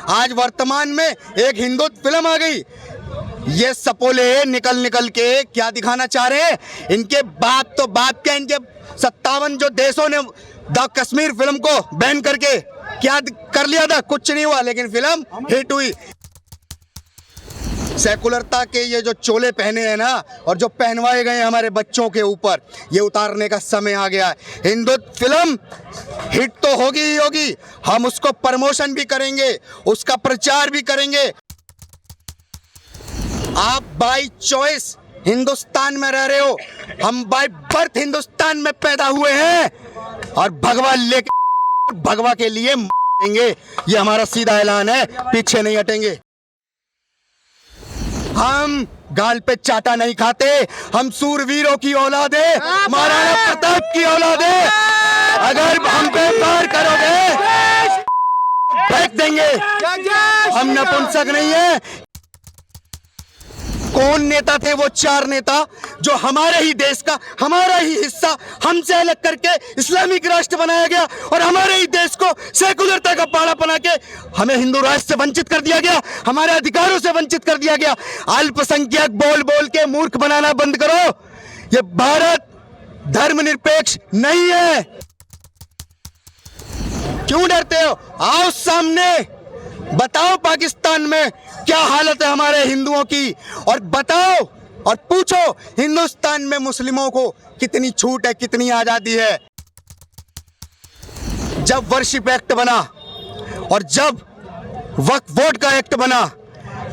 आज वर्तमान में एक हिंदुत्व फिल्म आ गई। ये सपोले निकल निकल के क्या दिखाना चाह रहे हैं? इनके बाप तो बाप क्या, इनके 57 जो देशों ने द कश्मीर फिल्म को बैन करके क्या कर लिया था, कुछ नहीं हुआ, लेकिन फिल्म हिट हुई। सेकुलरता के ये जो चोले पहने हैं ना, और जो पहनवाए गए हमारे बच्चों के ऊपर, ये उतारने का समय आ गया है। हिंदुत्व फिल्म हिट तो होगी ही होगी, हम उसको प्रमोशन भी करेंगे, उसका प्रचार भी करेंगे। आप बाय चॉइस हिंदुस्तान में रह रहे हो, हम बाय बर्थ हिंदुस्तान में पैदा हुए हैं, और भगवा लेके भगवा के लिए मरेंगे। ये हमारा सीधा ऐलान है, पीछे नहीं हटेंगे। हम गाल पे चाटा नहीं खाते, हम सूरवीरों की औलाद है, महाराणा प्रताप की औलाद है। अगर हम पे वार करोगे फेंक देंगे, हम नपुंसक नहीं है। कौन नेता थे वो 4 नेता जो हमारे ही देश का, हमारा ही हिस्सा हमसे अलग करके इस्लामिक राष्ट्र बनाया गया, और हमारे ही देश को सेकुलरता का पाड़ा बना के हमें हिंदू राष्ट्र से वंचित कर दिया गया, हमारे अधिकारों से वंचित कर दिया गया। अल्पसंख्यक बोल बोल के मूर्ख बनाना बंद करो। ये भारत धर्मनिरपेक्ष नहीं है। क्यों डरते हो? आओ सामने, बताओ पाकिस्तान में क्या हालत है हमारे हिंदुओं की, और बताओ और पूछो हिंदुस्तान में मुस्लिमों को कितनी छूट है, कितनी आजादी है। जब वर्शिप एक्ट बना और जब वक्फ बोर्ड का एक्ट बना,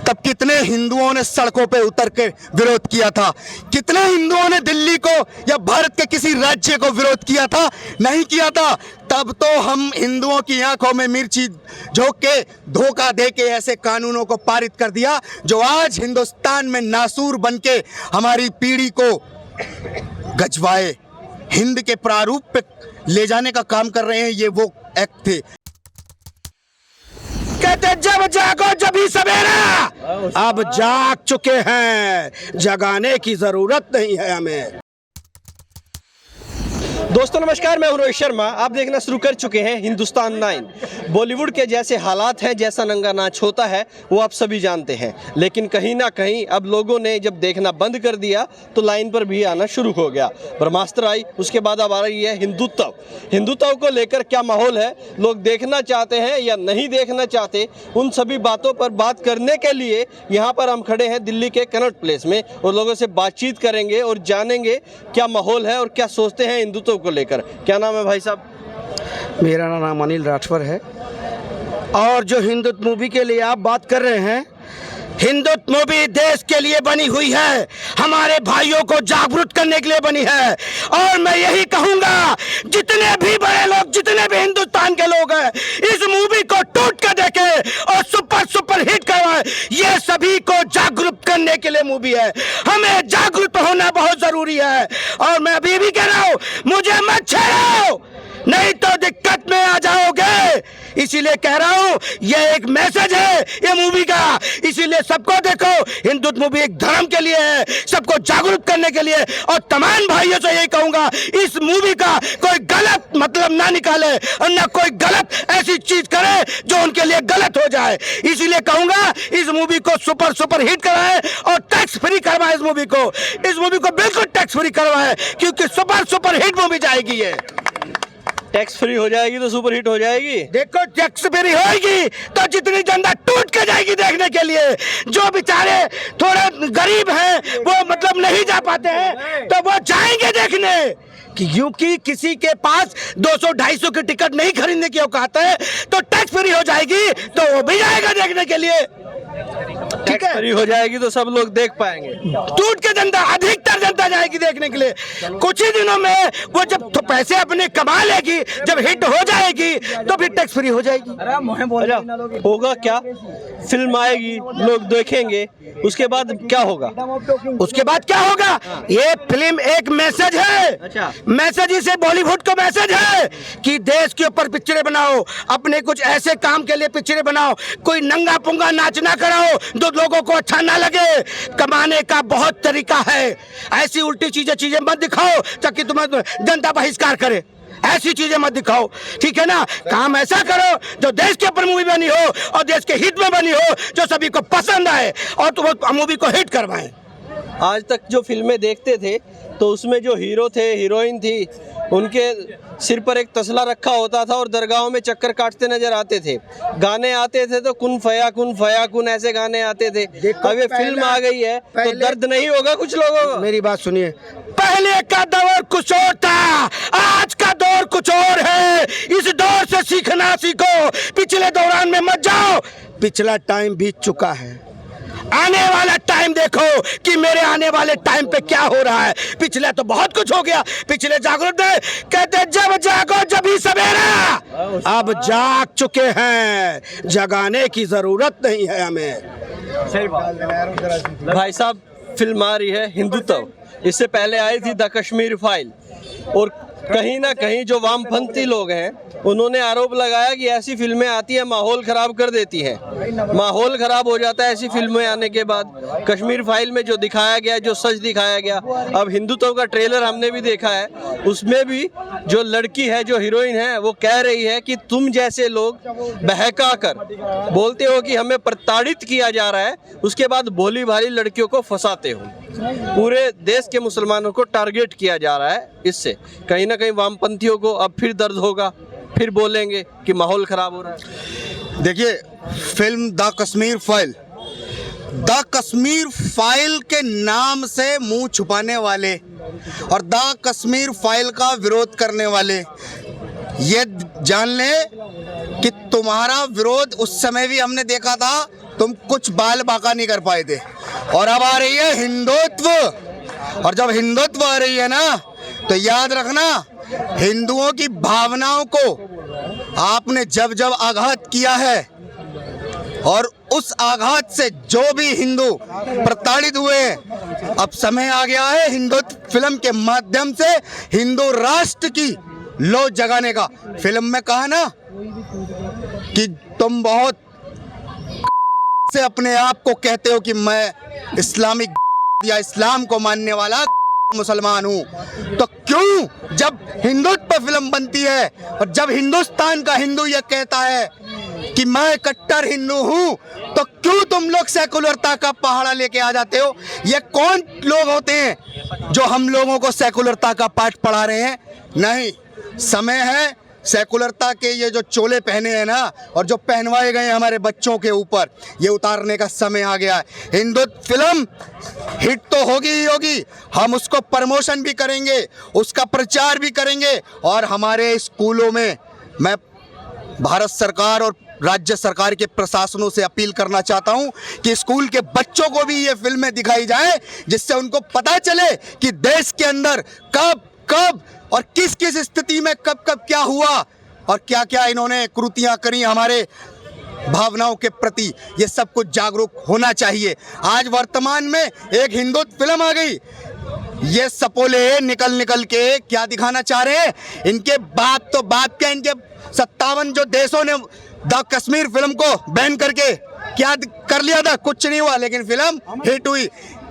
तब कितने हिंदुओं ने सड़कों पे उतर के विरोध किया था? कितने हिंदुओं ने दिल्ली को या भारत के किसी राज्य को विरोध किया था? नहीं किया था। तब तो हम हिंदुओं की आंखों में मिर्ची झोंक के, धोखा दे के ऐसे कानूनों को पारित कर दिया जो आज हिंदुस्तान में नासूर बन के हमारी पीढ़ी को गजवाए, हिंद के प्रारूप पे ले जाने का काम कर रहे हैं। ये वो एक्ट थे। कहते जब जागो जभी सवेरा, अब जाग चुके हैं, जगाने की जरूरत नहीं है हमें। दोस्तों नमस्कार, मैं हूं रोहित शर्मा। आप देखना शुरू कर चुके हैं हिंदुस्तान 9। बॉलीवुड के जैसे हालात हैं, जैसा नंगा नाच होता है, वो आप सभी जानते हैं। लेकिन कहीं ना कहीं अब लोगों ने जब देखना बंद कर दिया तो लाइन पर भी आना शुरू हो गया। ब्रह्मास्त्र आई, उसके बाद अब आ रही है हिंदुत्व। हिंदुत्व को लेकर क्या माहौल है, लोग देखना चाहते हैं या नहीं देखना चाहते, उन सभी बातों पर बात करने के लिए यहाँ पर हम खड़े हैं दिल्ली के कनॉट प्लेस में, और लोगों से बातचीत करेंगे और जानेंगे क्या माहौल है और क्या सोचते हैं हिंदुत्व को लेकर। क्या नाम है भाई साहब? मेरा नाम अनिल राठौर है। और जो हिंदुत्व मूवी के लिए आप बात कर रहे हैं, हिंदुत्व मूवी देश के लिए बनी हुई है, हमारे भाइयों को जागरूक करने के लिए बनी है। और मैं यही कहूंगा, जितने भी बड़े लोग, जितने भी हिंदुस्तान के लोग हैं, इस मूवी को टूट कर देखे और सुपर हिट करवाए। ये सभी को जागरूक करने के लिए मूवी है। हमें जागरूक होना बहुत जरूरी है। और मैं अभी भी कह रहा हूं, मुझे मत छेड़ो, नहीं तो दिक्कत में आ जाओगे। इसीलिए कह रहा हूं, ये एक मैसेज है ये मूवी का। इसीलिए सबको देखो, हिंदुत्व मूवी एक धर्म के लिए है, सबको जागरूक करने के लिए। और तमाम भाइयों से यही कहूंगा, इस मूवी का कोई गलत मतलब ना निकाले और ना कोई गलत ऐसी चीज करे जो उनके लिए गलत हो जाए। इसीलिए कहूंगा, इस मूवी को सुपर हिट करवाए और टैक्स फ्री करवाए। इस मूवी को बिल्कुल टैक्स फ्री करवाए, क्योंकि सुपर हिट मूवी जाएगी। ये टैक्स फ्री हो जाएगी तो सुपर हिट हो जाएगी। देखो, टैक्स फ्री होगी तो जितनी जनता टूट के जाएगी देखने के लिए। जो बेचारे थोड़े गरीब हैं, वो मतलब नहीं जा पाते हैं, तो वो जाएंगे देखने। क्योंकि किसी के पास 200-250 की टिकट नहीं खरीदने की औकात है, तो टैक्स फ्री हो जाएगी तो वो भी जाएगा देखने के लिए। टैक्स फ्री हो जाएगी तो सब लोग देख पाएंगे। टूट के जनता, अधिकतर जनता जाएगी देखने के लिए। कुछ ही दिनों में वो जब तो पैसे अपने कमा लेगी, जब हिट हो जाएगी तो फिर टैक्स फ्री हो जाएगी। होगा क्या? फिल्म आएगी, लोग देखेंगे, उसके बाद क्या होगा? उसके बाद क्या होगा? ये फिल्म एक मैसेज है। अच्छा। मैसेज इसे बॉलीवुड को मैसेज है कि देश के ऊपर पिक्चरें बनाओ, अपने कुछ ऐसे काम के लिए पिक्चरें बनाओ, कोई नंगा पुंगा नाच ना कराओ जो लोगों को अच्छा ना लगे। कमाने का बहुत तरीका है, ऐसी उल्टी चीजें मत दिखाओ ताकि तुम्हें जनता बहिष्कार करे। ऐसी चीजें मत दिखाओ, ठीक है ना। काम ऐसा करो जो देश के ऊपर मूवी बनी हो और देश के हित में बनी हो, जो सभी को पसंद आए और तुम मूवी को हिट करवाएं। आज तक जो फिल्में देखते थे तो उसमें जो हीरो थे, हीरोइन थी, उनके सिर पर एक तसला रखा होता था और दरगाहों में चक्कर काटते नजर आते थे। गाने आते थे तो कुन फया कुन ऐसे गाने आते थे। अब ये फिल्म आ गई है तो दर्द नहीं होगा कुछ लोगों को? मेरी बात सुनिए, पहले का दौर कुछ और था, आज का दौर कुछ और है। इस दौर से सीखना सीखो, पिछले दौरान में मत जाओ। पिछला टाइम बीत चुका है, आने वाला टाइम देखो कि मेरे आने वाले टाइम पे क्या हो रहा है। पिछले तो बहुत कुछ हो गया, पिछले जागरूक थे, कहते जब जागो जब ही सवेरा। अब जाग चुके हैं, जगाने की जरूरत नहीं है हमें। सही बात। भाई साहब, फिल्म आ रही है हिंदुत्व, इससे पहले आई थी द कश्मीर फाइल, और कहीं ना कहीं जो वामपंथी लोग हैं उन्होंने आरोप लगाया कि ऐसी फिल्में आती है माहौल खराब कर देती हैं। माहौल खराब हो जाता है ऐसी फिल्में आने के बाद। कश्मीर फाइल में जो दिखाया गया, जो सच दिखाया गया, अब हिंदुत्व का ट्रेलर हमने भी देखा है, उसमें भी जो लड़की है, जो हीरोइन है, वो कह रही है कि तुम जैसे लोग बहका कर बोलते हो कि हमें प्रताड़ित किया जा रहा है, उसके बाद भोली भाली लड़कियों को फंसाते हो। पूरे देश के मुसलमानों को टारगेट किया जा रहा है। इससे कहीं ना कहीं वामपंथियों को अब फिर दर्द होगा, फिर बोलेंगे कि माहौल खराब हो रहा है। देखिए, फिल्म द कश्मीर फाइल के नाम से मुंह छुपाने वाले और द कश्मीर फाइल का विरोध करने वाले ये जान ले कि तुम्हारा विरोध उस समय भी हमने देखा था, तुम कुछ बाल बाका नहीं कर पाए थे। और अब आ रही है हिंदुत्व, और जब हिंदुत्व आ रही है ना, तो याद रखना, हिंदुओं की भावनाओं को आपने जब जब आघात किया है और उस आघात से जो भी हिंदू प्रताड़ित हुए हैं, अब समय आ गया है हिंदुत्व फिल्म के माध्यम से हिंदू राष्ट्र की लो जगाने का। फिल्म में कहा ना कि तुम बहुत से अपने आप को कहते हो कि मैं इस्लामिक या इस्लाम को मानने वाला मुसलमान हूँ, तो क्यों जब हिंदुत्व पर फिल्म बनती है और जब हिंदुस्तान का हिंदू ये कहता है कि मैं कट्टर हिंदू हूँ, तो क्यों तुम लोग सेकुलरता का पहाड़ा लेके आ जाते हो? ये कौन लोग होते हैं जो हम लोगों को सेकुलरता का पाठ पढ़ा रहे हैं? नहीं, समय है सेकुलरता के ये जो चोले पहने हैं ना, और जो पहनवाए गए हमारे बच्चों के ऊपर, ये उतारने का समय आ गया है। हिंदुत्व फिल्म हिट तो होगी ही होगी, हम उसको प्रमोशन भी करेंगे, उसका प्रचार भी करेंगे, और हमारे स्कूलों में मैं भारत सरकार और राज्य सरकार के प्रशासनों से अपील करना चाहता हूं कि स्कूल के बच्चों को भी ये फिल्में दिखाई जाए, जिससे उनको पता चले कि देश के अंदर कब कब और किस किस स्थिति में कब कब क्या हुआ और क्या क्या इन्होंने कृतियां करी हमारे भावनाओं के प्रति। ये सब कुछ जागरूक होना चाहिए। आज वर्तमान में एक हिंदुत्व फिल्म आ गई, ये सपोले निकल निकल के क्या दिखाना चाह रहे हैं? इनके बाप तो बाप क्या, इनके 57 जो देशों ने द कश्मीर फिल्म को बैन करके क्या कर लिया था? कुछ नहीं हुआ, लेकिन फिल्म हिट हुई।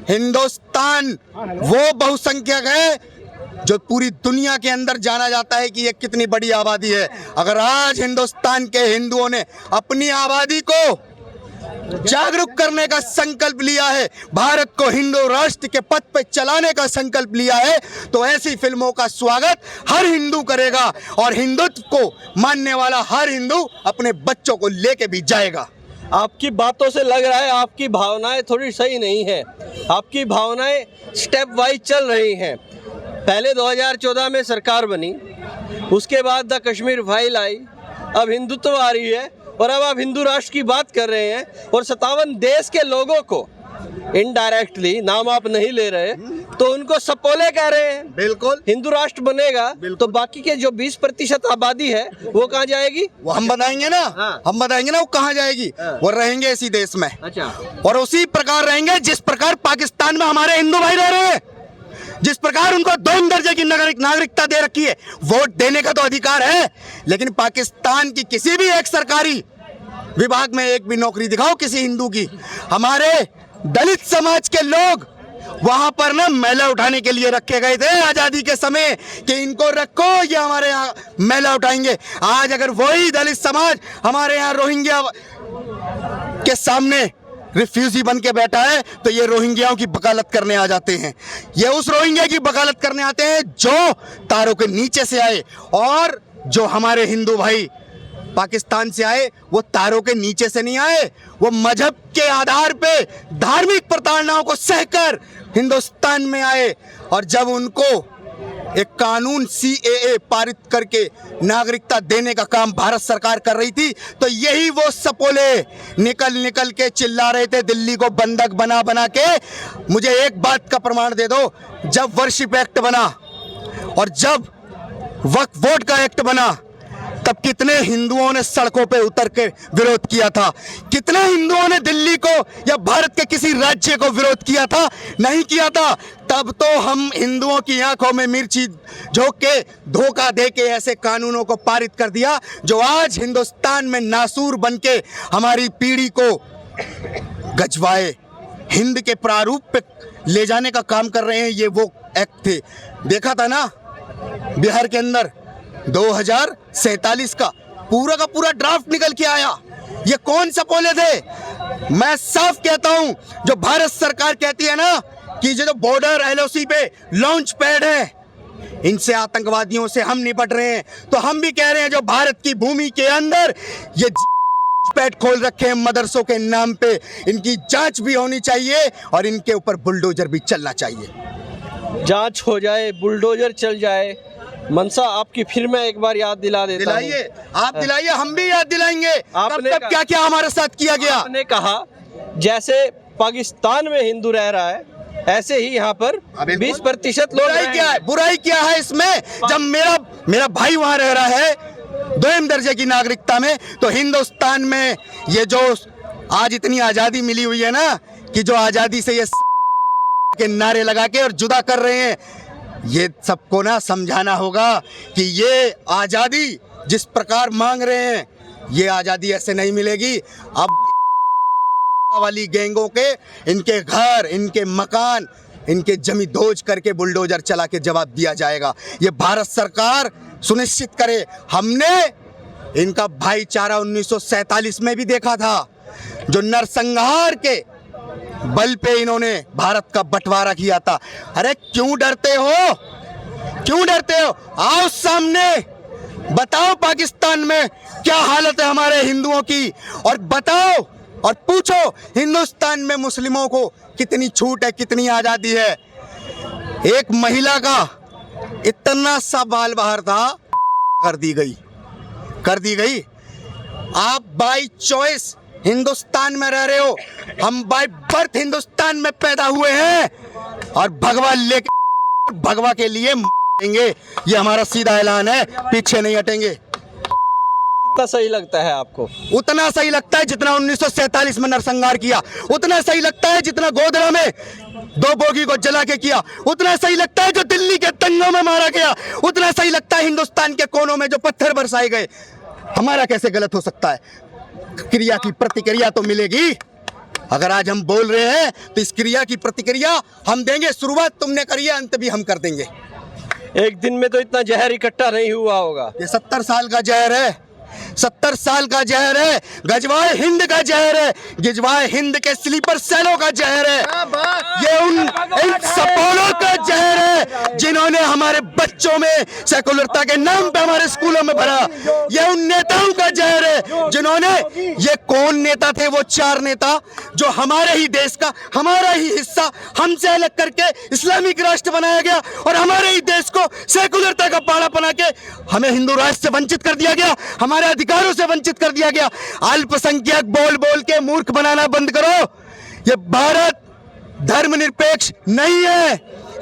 हिंदुस्तान वो बहुसंख्यक है जो पूरी दुनिया के अंदर जाना जाता है कि ये कितनी बड़ी आबादी है। अगर आज हिंदुस्तान के हिंदुओं ने अपनी आबादी को जागरूक करने का संकल्प लिया है, भारत को हिंदू राष्ट्र के पथ पर चलाने का संकल्प लिया है, तो ऐसी फिल्मों का स्वागत हर हिंदू करेगा और हिंदुत्व को मानने वाला हर हिंदू अपने बच्चों को लेके भी जाएगा। आपकी बातों से लग रहा है आपकी भावनाएं थोड़ी सही नहीं है, आपकी भावनाएं स्टेप वाइज चल रही हैं। पहले 2014 में सरकार बनी, उसके बाद द कश्मीर फाइल आई, अब हिंदुत्व आ रही है, और अब आप हिंदू राष्ट्र की बात कर रहे हैं, और 57 देश के लोगों को इनडायरेक्टली, नाम आप नहीं ले रहे, तो उनको सपोले कह रहे हैं। बिल्कुल, हिंदू राष्ट्र बनेगा तो बाकी के जो 20% आबादी है वो कहाँ जाएगी? वो हम बताएंगे ना। हाँ। हम बताएंगे ना वो कहाँ जाएगी। वो रहेंगे इसी देश में। अच्छा। और उसी प्रकार रहेंगे जिस प्रकार पाकिस्तान में हमारे हिंदू भाई रह रहे हैं, जिस प्रकार उनको 2 दर्जे की नागरिकता दे रखी है। वोट देने का तो अधिकार है, लेकिन पाकिस्तान की किसी भी एक सरकारी विभाग में एक भी नौकरी दिखाओ किसी हिंदू की। हमारे दलित समाज के लोग वहां पर ना मैला उठाने के लिए रखे गए थे आजादी के समय कि इनको रखो, ये हमारे यहाँ मैला उठाएंगे। आज अगर वही दलित समाज हमारे यहाँ रोहिंग्या के सामने रिफ्यूजी बन के बैठा है तो ये रोहिंग्याओं की वकालत करने आ जाते हैं। ये उस रोहिंग्या की वकालत करने आते हैं जो तारों के नीचे से आए, और जो हमारे हिंदू भाई पाकिस्तान से आए वो तारों के नीचे से नहीं आए, वो मजहब के आधार पे धार्मिक प्रताड़नाओं को सहकर हिंदुस्तान में आए। और जब उनको एक कानून CAA पारित करके नागरिकता देने का काम भारत सरकार कर रही थी, तो यही वो सपोले निकल निकल के चिल्ला रहे थे दिल्ली को बंधक बना बना के। मुझे एक बात का प्रमाण दे दो, जब वर्शिप एक्ट बना और जब वक्फ बोर्ड का एक्ट बना, तब कितने हिंदुओं ने सड़कों पे उतर के विरोध किया था? कितने हिंदुओं ने दिल्ली को या भारत के किसी राज्य को विरोध किया था? नहीं किया था। तब तो हम हिंदुओं की आंखों में मिर्ची झोंक के धोखा दे के ऐसे कानूनों को पारित कर दिया जो आज हिंदुस्तान में नासूर बन के हमारी पीढ़ी को गजवाए हिंद के प्रारूप पे ले जाने का काम कर रहे हैं। ये वो एक्ट थे, देखा था ना बिहार के अंदर 2047 का पूरा ड्राफ्ट निकल के आया। ये कौन सपोले थे? मैं साफ कहता हूं, जो भारत सरकार कहती है ना कि जो बॉर्डर LOC पे लॉन्च पैड है, इनसे आतंकवादियों से हम निपट रहे हैं, तो हम भी कह रहे हैं जो भारत की भूमि के अंदर ये पैड खोल रखे हैं मदरसों के नाम पे, इनकी जांच भी होनी चाहिए और इनके ऊपर बुलडोजर भी चलना चाहिए। जांच हो जाए, बुलडोजर चल जाए। मनसा आपकी फिर मैं एक बार याद दिला देता हूं। दिलाइए, आप दिलाइए, हम भी याद दिलाएंगे। आपने तब क्या क्या हमारे साथ किया गया। आपने कहा जैसे पाकिस्तान में हिंदू रह रहा है, ऐसे ही यहाँ पर 20% लोग बुराई क्या है? बुराई क्या है इसमें? जब मेरा भाई वहां रह रहा है 2म दर्जे की नागरिकता में, तो हिंदुस्तान में ये जो आज इतनी आजादी मिली हुई है ना, कि जो आजादी से ये के नारे लगा के और जुदा कर रहे हैं, ये सबको ना समझाना होगा कि ये आजादी जिस प्रकार मांग रहे हैं, ये आजादी ऐसे नहीं मिलेगी। अब वाली गैंगों के इनके घर, इनके मकान, इनके जमी दोज करके बुलडोजर चला के जवाब दिया जाएगा। ये भारत सरकार सुनिश्चित करे। हमने इनका भाईचारा 1947 में भी देखा था, जो नरसंहार के बल पे इन्होंने भारत का बंटवारा किया था। अरे क्यों डरते हो? क्यों डरते हो? आओ सामने, बताओ पाकिस्तान में क्या हालत है हमारे हिंदुओं की, और बताओ और पूछो हिंदुस्तान में मुस्लिमों को कितनी छूट है, कितनी आजादी है। एक महिला का इतना सा बाल बाहर था, कर दी गई। आप बाय चॉइस हिंदुस्तान में रह रहे हो, हम बाय बर्थ हिंदुस्तान में पैदा हुए हैं, और भगवा के लिए मरेंगे। ये हमारा सीधा ऐलान है, पीछे नहीं हटेंगे। कितना सही लगता है आपको? उतना सही लगता है जितना 1947 में नरसंहार किया, उतना सही लगता है जितना गोधरा में 2 बोगी को जला के किया, उतना सही लगता है जो दिल्ली के दंगों में मारा गया, उतना सही लगता है हिंदुस्तान के कोनों में जो पत्थर बरसाए गए। हमारा कैसे गलत हो सकता है? क्रिया की प्रतिक्रिया तो मिलेगी। अगर आज हम बोल रहे हैं तो इस क्रिया की प्रतिक्रिया हम देंगे। शुरुआत तुमने करी है, अंत भी हम कर देंगे। एक दिन में तो इतना जहर इकट्ठा नहीं हुआ होगा। ये 70 साल का जहर है, 70 साल का जहर है, गजवाए हिंद का जहर है, गिजवाए हिंद के स्लीपर सेलों का जहर है, ये इन सपोलों का जहर है जिन्होंने हमारे बच्चों में सेकुलरता के नाम पे हमारे स्कूलों में भरा। ये उन नेताओं का जहर है जिन्होंने, ये कौन नेता थे? वो 4 नेता जो हमारे ही देश का, हमारा ही हिस्सा हमसे अलग करके इस्लामिक राष्ट्र बनाया गया, और हमारे ही देश को सेकुलरता का पाड़ा बना के हमें हिंदू राष्ट्र से वंचित कर दिया गया, हमारे अधिकारों से वंचित कर दिया गया। अल्पसंख्यक बोल बोल के मूर्ख बनाना बंद करो। ये भारत धर्मनिरपेक्ष नहीं है,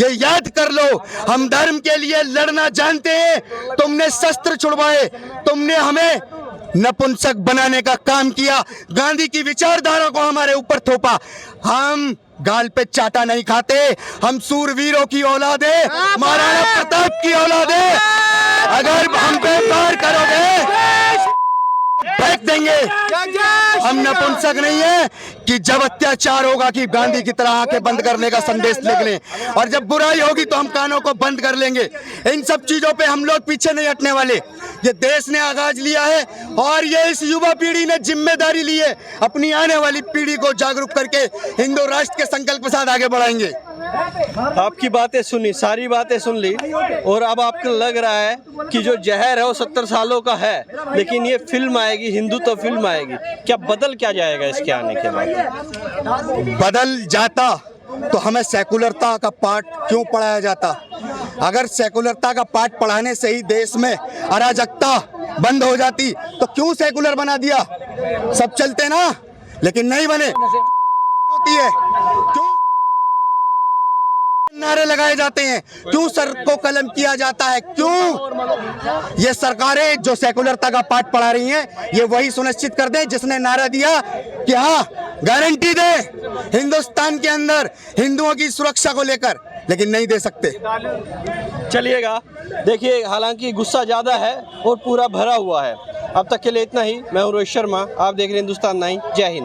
ये याद कर लो। हम धर्म के लिए लड़ना जानते हैं। तुमने शस्त्र छुड़वाए, तुमने हमें नपुंसक बनाने का काम किया, गांधी की विचारधारा को हमारे ऊपर थोपा। हम गाल पे चाटा नहीं खाते, हम सूरवीरों की औलाद है, महाराणा प्रताप की औलाद है। अगर हम पे वार करोगे फेंक देंगे। हम नपुंसक नहीं है कि जब अत्याचार होगा कि गांधी की तरह आंखें बंद करने का संदेश लिख लें, और जब बुराई होगी तो हम कानों को बंद कर लेंगे। इन सब चीजों पे हम लोग पीछे नहीं हटने वाले। ये देश ने आगाज लिया है और ये इस युवा पीढ़ी ने जिम्मेदारी ली है। अपनी आने वाली पीढ़ी को जागरूक करके हिंदू राष्ट्र के संकल्प के साथ आगे बढ़ाएंगे। आपकी बातें सुनी, सारी बातें सुन ली, और अब आपको लग रहा है कि जो जहर है वो 70 सालों का है, लेकिन ये फिल्म आएगी, हिंदुत्व फिल्म आएगी, क्या बदल क्या जाएगा इसके आने के बाद? बदल जाता तो हमें सेकुलरता का पाठ क्यों पढ़ाया जाता? अगर सेकुलरता का पाठ पढ़ाने से ही देश में अराजकता बंद हो जाती तो क्यों सेकुलर बना दिया? सब चलते ना, लेकिन नहीं बने। होती है क्यों नारे लगाए जाते हैं, क्यों सर को कलम किया जाता है, क्यों? ये सरकारें जो सेकुलरता का पाठ पढ़ा रही हैं, ये वही सुनिश्चित कर दें जिसने नारा दिया कि हाँ गारंटी दे हिंदुस्तान के अंदर हिंदुओं की सुरक्षा को लेकर, लेकिन नहीं दे सकते। चलिएगा, देखिए, हालांकि गुस्सा ज्यादा है और पूरा भरा हुआ है। अब तक के लिए इतना ही। मैं हूं रोहित शर्मा, आप देख रहे हैं हिंदुस्तान 9। जय हिंद।